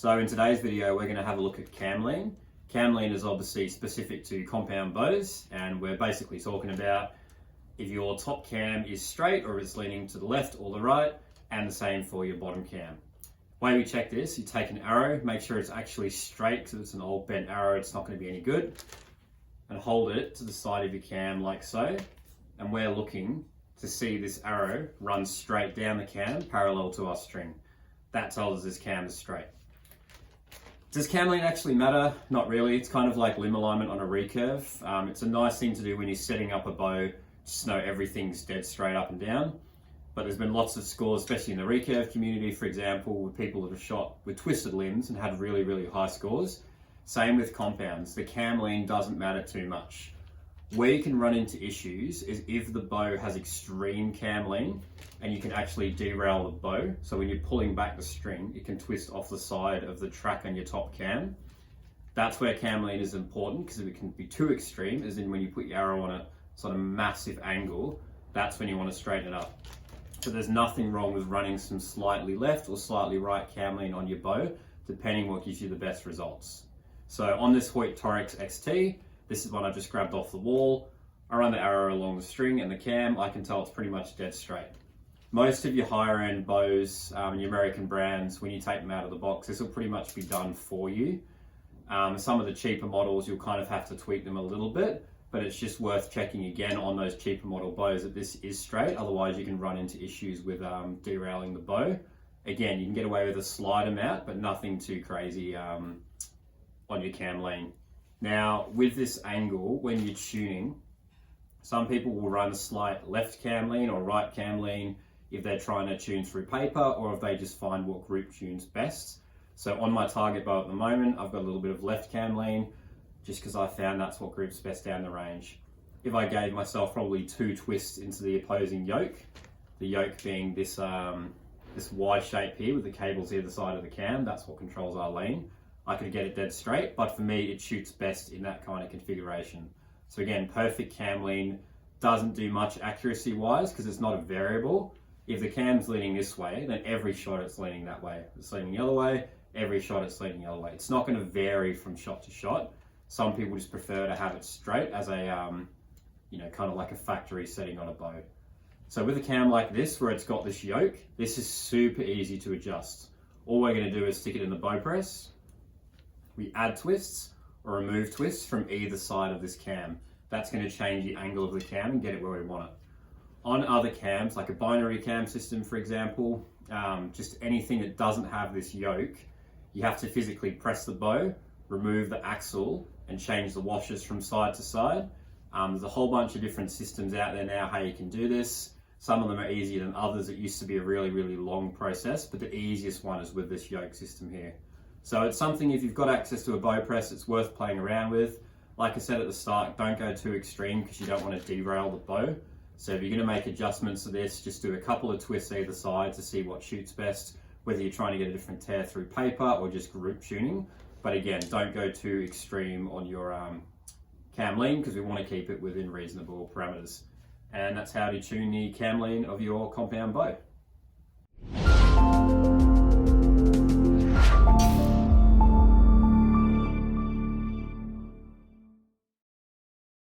So in today's video, we're going to have a look at cam lean. Cam lean is obviously specific to compound bows, and we're basically talking about if your top cam is straight or it's leaning to the left or the right, and the same for your bottom cam. Way we check this, you take an arrow, make sure it's actually straight, because if it's an old bent arrow, it's not going to be any good, and hold it to the side of your cam like so, and we're looking to see this arrow run straight down the cam parallel to our string. That tells us this cam is straight. Does cam lean actually matter? Not really. It's kind of like limb alignment on a recurve. It's a nice thing to do when you're setting up a bow, just know everything's dead straight up and down. But there's been lots of scores, especially in the recurve community, for example, with people that have shot with twisted limbs and had really, really high scores. Same with compounds. The cam lean doesn't matter too much. Where you can run into issues is if the bow has extreme cam lean and you can actually derail the bow. So when you're pulling back the string, it can twist off the side of the track on your top cam. That's where cam lean is important, because if it can be too extreme, as in when you put your arrow on a sort of massive angle, that's when you want to straighten it up. So there's nothing wrong with running some slightly left or slightly right cam lean on your bow, depending what gives you the best results. So on this Hoyt Torx XT, this is one I just grabbed off the wall. I run the arrow along the string and the cam, I can tell it's pretty much dead straight. Most of your higher end bows, your American brands, when you take them out of the box, this will pretty much be done for you. Some of the cheaper models, you'll kind of have to tweak them a little bit, but it's just worth checking again on those cheaper model bows that this is straight. Otherwise you can run into issues with derailing the bow. Again, you can get away with a slight amount, but nothing too crazy on your cam lean. Now, with this angle, when you're tuning, some people will run a slight left cam lean or right cam lean if they're trying to tune through paper, or if they just find what group tunes best. So on my target bow at the moment, I've got a little bit of left cam lean, just because I found that's what groups best down the range. If I gave myself probably 2 twists into the opposing yoke, the yoke being this Y shape here with the cables either side of the cam, that's what controls our lean. I could get it dead straight, but for me, it shoots best in that kind of configuration. So again, perfect cam lean doesn't do much accuracy wise because it's not a variable. If the cam's leaning this way, then every shot it's leaning that way. If it's leaning the other way, every shot it's leaning the other way. It's not going to vary from shot to shot. Some people just prefer to have it straight as a, kind of like a factory setting on a bow. So with a cam like this, where it's got this yoke, this is super easy to adjust. All we're going to do is stick it in the bow press. We add twists or remove twists from either side of this cam. That's going to change the angle of the cam and get it where we want it. On other cams, like a binary cam system, for example, just anything that doesn't have this yoke, you have to physically press the bow, remove the axle, and change the washers from side to side. There's a whole bunch of different systems out there now how you can do this. Some of them are easier than others. It used to be a really, really long process, but the easiest one is with this yoke system here. So it's something, if you've got access to a bow press, it's worth playing around with. Like I said at the start, don't go too extreme because you don't want to derail the bow. So if you're going to make adjustments to this, just do a couple of twists either side to see what shoots best, whether you're trying to get a different tear through paper or just group tuning. But again, don't go too extreme on your cam lean because we want to keep it within reasonable parameters. And that's how to tune the cam lean of your compound bow.